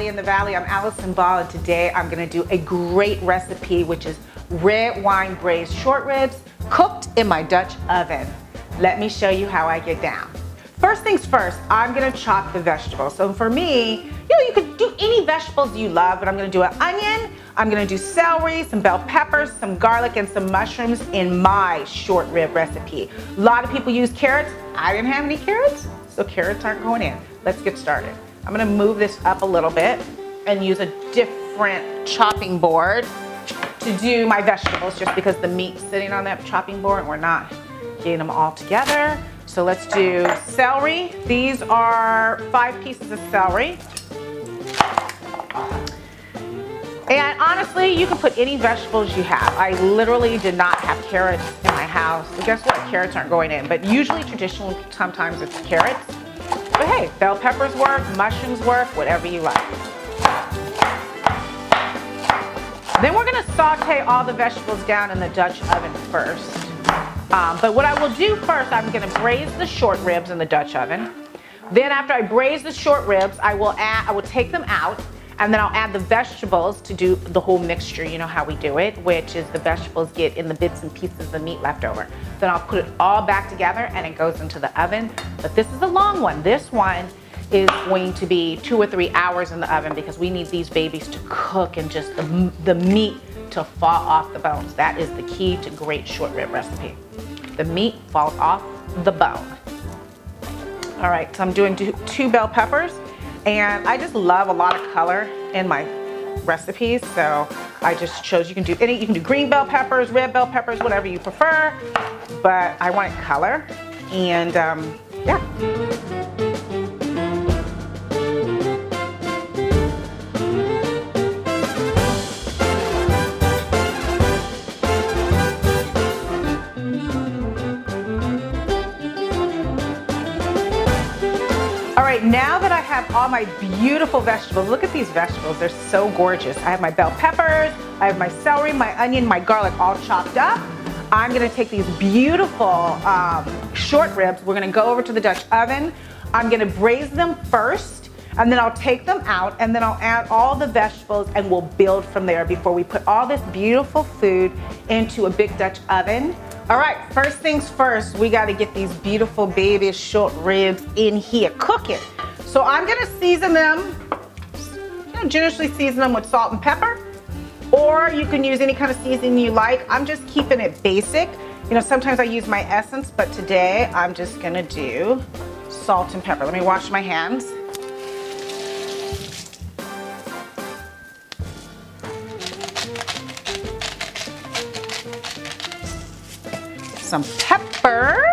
In the Valley. I'm Allison Ball, and today I'm going to do a great recipe, which is red wine braised short ribs cooked in my Dutch oven. Let me show you how I get down. First things first, I'm going to chop the vegetables. So for me, you could do any vegetables you love, but I'm going to do an onion, I'm going to do celery, some bell peppers, some garlic, and some mushrooms in my short rib recipe. A lot of people use carrots. I didn't have any carrots, so carrots aren't going in. Let's get started. I'm gonna move this up a little bit and use a different chopping board to do my vegetables, just because the meat's sitting on that chopping board and we're not getting them all together. So let's do celery. These are 5 pieces of celery. And honestly, you can put any vegetables you have. I literally did not have carrots in my house. So guess what? Carrots aren't going in, but usually traditionally, sometimes it's carrots. But hey, bell peppers work, mushrooms work, whatever you like. Then we're gonna saute all the vegetables down in the Dutch oven first. But what I will do first, I'm gonna braise the short ribs in the Dutch oven. Then after I braise the short ribs, I will take them out, and then I'll add the vegetables to do the whole mixture. You know how we do it, which is the vegetables get in the bits and pieces of the meat left over. Then I'll put it all back together and it goes into the oven. But this is a long one. This one is going to be 2 or 3 hours in the oven, because we need these babies to cook and just the meat to fall off the bones. That is the key to great short rib recipe. The meat falls off the bone. All right, so I'm doing 2 bell peppers. And I just love a lot of color in my recipes, so I just chose, you can do green bell peppers, red bell peppers, whatever you prefer, but I wanted color, and yeah. All right, now that I have all my beautiful vegetables, look at these vegetables, they're so gorgeous. I have my bell peppers, I have my celery, my onion, my garlic all chopped up. I'm gonna take these beautiful short ribs, we're gonna go over to the Dutch oven. I'm gonna braise them first, and then I'll take them out, and then I'll add all the vegetables, and we'll build from there before we put all this beautiful food into a big Dutch oven. All right, first things first, we gotta get these beautiful baby short ribs in here cooking. So I'm gonna season them, generously season them with salt and pepper, or you can use any kind of seasoning you like. I'm just keeping it basic. Sometimes I use my essence, but today I'm just gonna do salt and pepper. Let me wash my hands. Some pepper.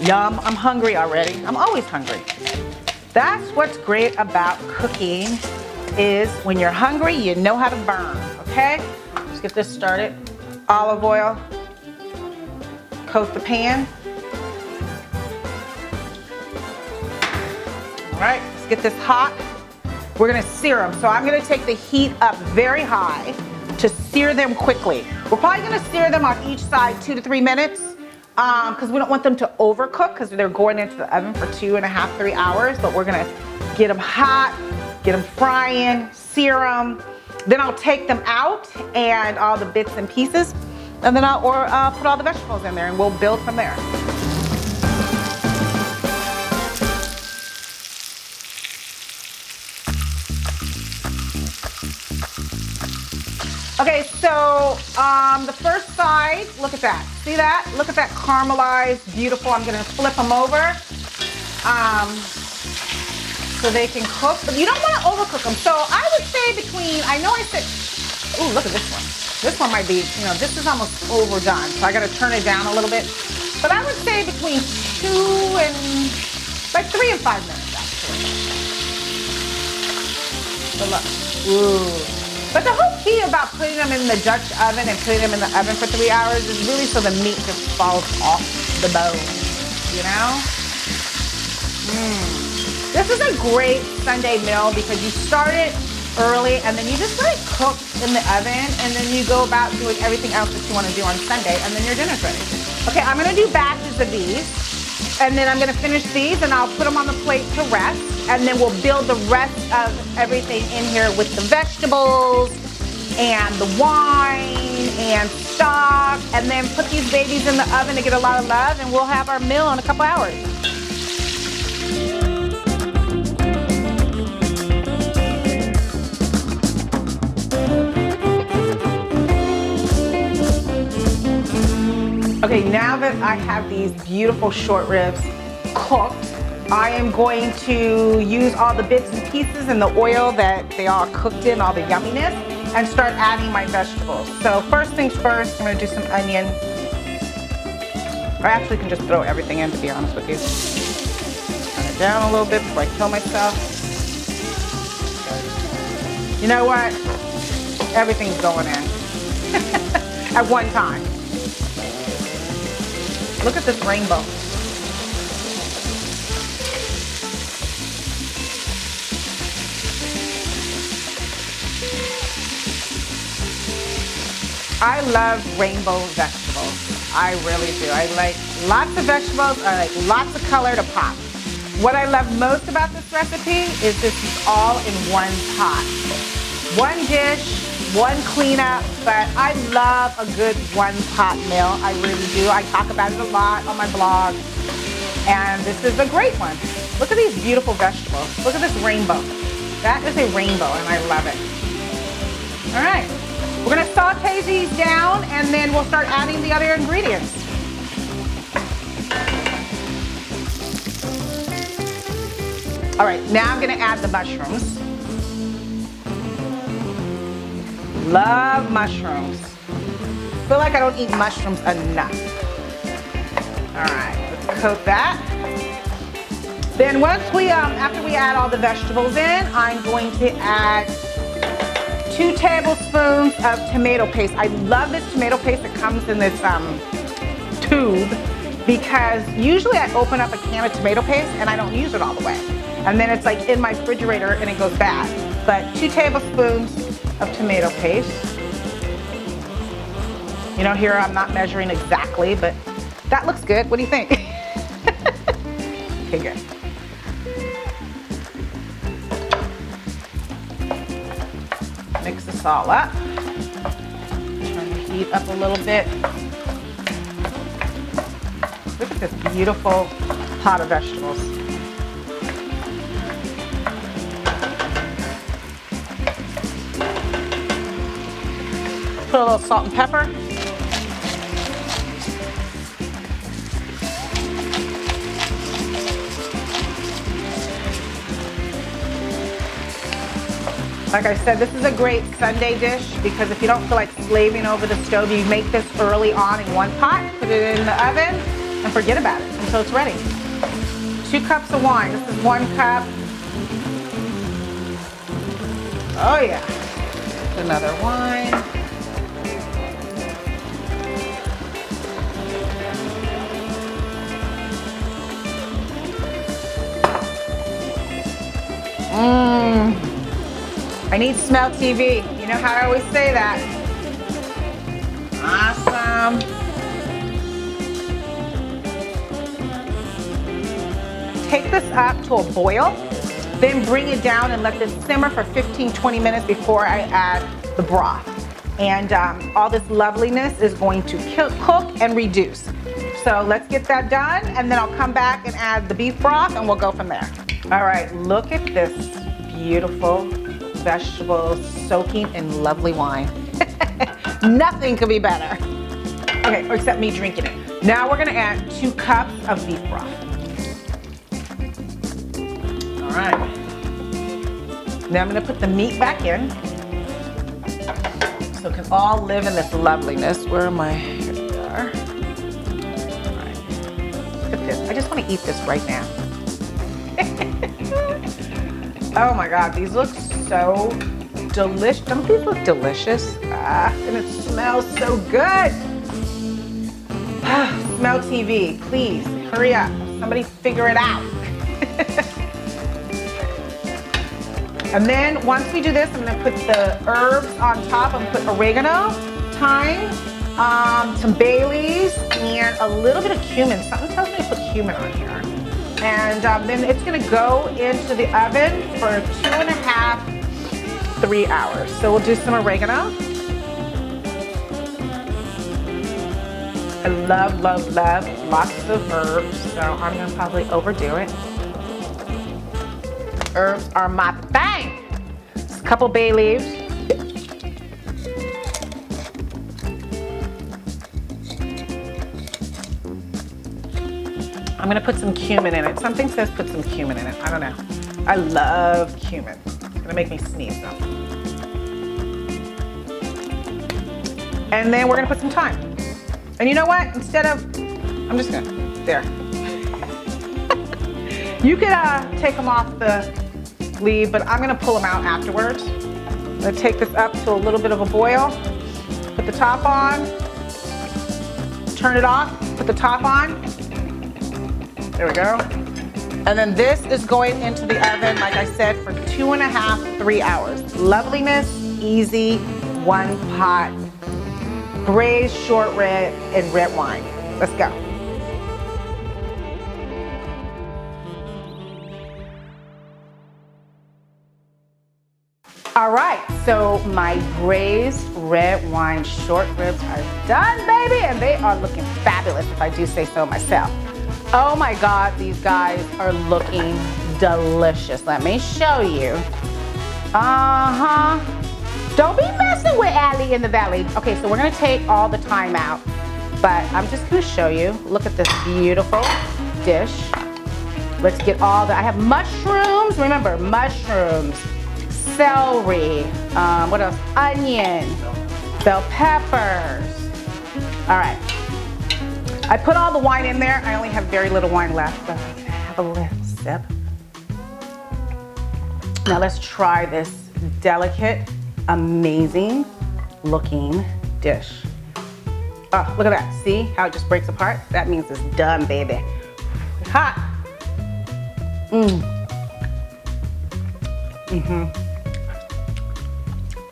Yum, I'm hungry already. I'm always hungry. That's what's great about cooking, is when you're hungry, you know how to burn, okay? Let's get this started. Olive oil, coat the pan. All right, let's get this hot. We're gonna sear them. So I'm gonna take the heat up very high to sear them quickly. We're probably gonna sear them on each side 2 to 3 minutes, because we don't want them to overcook, because they're going into the oven for 2.5, 3 hours, but we're gonna get them hot, get them frying, sear them. Then I'll take them out and all the bits and pieces, And then I'll put all the vegetables in there and we'll build from there. Okay, so the first side, look at that. See that? Look at that caramelized, beautiful. I'm gonna flip them over so they can cook, but you don't wanna overcook them. So I would say between, I know I said, ooh, look at this one. This one might be, you know, this is almost overdone, so I gotta turn it down a little bit. But I would say between 2 and, like 3 and 5 minutes actually. So look, ooh. But the whole key about putting them in the Dutch oven and putting them in the oven for 3 hours is really so the meat just falls off the bone, you know? This is a great Sunday meal because you start it early and then you just let it cook in the oven and then you go about doing everything else that you want to do on Sunday and then your dinner's ready. Okay, I'm going to do batches of these and then I'm going to finish these and I'll put them on the plate to rest. And then we'll build the rest of everything in here with the vegetables and the wine and stock, and then put these babies in the oven to get a lot of love, and we'll have our meal in a couple hours. Okay, now that I have these beautiful short ribs cooked, I am going to use all the bits and pieces and the oil that they all cooked in, all the yumminess, and start adding my vegetables. So first things first, I'm gonna do some onion. I actually can just throw everything in, to be honest with you. Turn it down a little bit before I kill myself. You know what? Everything's going in at one time. Look at this rainbow. I love rainbow vegetables. I really do. I like lots of vegetables. I like lots of color to pop. What I love most about this recipe is this is all in one pot. One dish, one cleanup, but I love a good one pot meal. I really do. I talk about it a lot on my blog. And this is a great one. Look at these beautiful vegetables. Look at this rainbow. That is a rainbow and I love it. All right. We're gonna saute these down and then we'll start adding the other ingredients. All right, now I'm gonna add the mushrooms. Love mushrooms. Feel like I don't eat mushrooms enough. All right, let's coat that. Then once we, after we add all the vegetables in, I'm going to add 2 tablespoons of tomato paste. I love this tomato paste that comes in this tube because usually I open up a can of tomato paste and I don't use it all the way. And then it's like in my refrigerator and it goes bad. But 2 tablespoons of tomato paste. You know, here I'm not measuring exactly, but that looks good. What do you think? Okay, good. Mix this all up. Turn the heat up a little bit. Look at this beautiful pot of vegetables. Put a little salt and pepper. Like I said, this is a great Sunday dish because if you don't feel like slaving over the stove, you make this early on in one pot, put it in the oven, and forget about it until it's ready. 2 cups of wine. This is 1 cup. Oh yeah. Another wine. I need smell TV. You know how I always say that. Awesome. Take this up to a boil, then bring it down and let this simmer for 15-20 minutes before I add the broth. And all this loveliness is going to cook and reduce. So let's get that done, and then I'll come back and add the beef broth, and we'll go from there. All right, look at this beautiful vegetables soaking in lovely wine. Nothing could be better. Okay, except me drinking it. Now we're gonna add 2 cups of beef broth. All right. Now I'm gonna put the meat back in so it can all live in this loveliness. Where are my, here they are. All right, look at this. I just wanna eat this right now. Oh my God, these look so delicious. Don't these look delicious? And it smells so good. Smell TV, please, hurry up. Somebody figure it out. And then once we do this, I'm gonna put the herbs on top. I'm gonna put oregano, thyme, some bay leaves, and a little bit of cumin. Something tells me to put cumin on here. And then it's gonna go into the oven for 2.5 to 3 hours. So we'll do some oregano. I love, love, love lots of herbs, so I'm gonna probably overdo it. Herbs are my thing. Just a couple bay leaves. I'm gonna put some cumin in it. Something says put some cumin in it. I don't know. I love cumin. It's gonna make me sneeze though. And then we're gonna put some thyme. And you know what? Instead of, I'm just gonna, there. You could take them off the leaf, but I'm gonna pull them out afterwards. I'm gonna take this up to a little bit of a boil. Put the top on. Turn it off, put the top on. There we go. And then this is going into the oven, like I said, for 2.5 to 3 hours. Loveliness, easy, 1 pot. Braised short rib and red wine. Let's go. All right, so my braised red wine short ribs are done, baby, and they are looking fabulous, if I do say so myself. Oh my God, these guys are looking delicious. Let me show you. Don't be messing with Allie in the Valley. Okay, so we're gonna take all the thyme out, but I'm just gonna show you. Look at this beautiful dish. Let's get all the, I have mushrooms, remember, mushrooms, celery, what else? Onion, bell peppers. All right. I put all the wine in there. I only have very little wine left, but I can have a little sip. Now let's try this delicate, amazing looking dish. Oh, look at that. See how it just breaks apart? That means it's done, baby. Hot.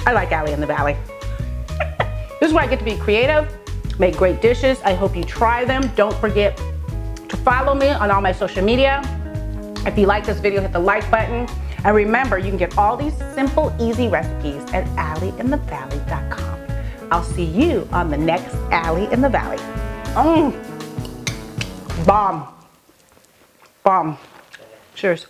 I like Allie in the Valley. This is where I get to be creative, make great dishes. I hope you try them. Don't forget to follow me on all my social media. If you like this video, hit the like button. And remember, you can get all these simple, easy recipes at allieinthevalley.com. I'll see you on the next Allie in the Valley. Bomb. Bomb. Cheers.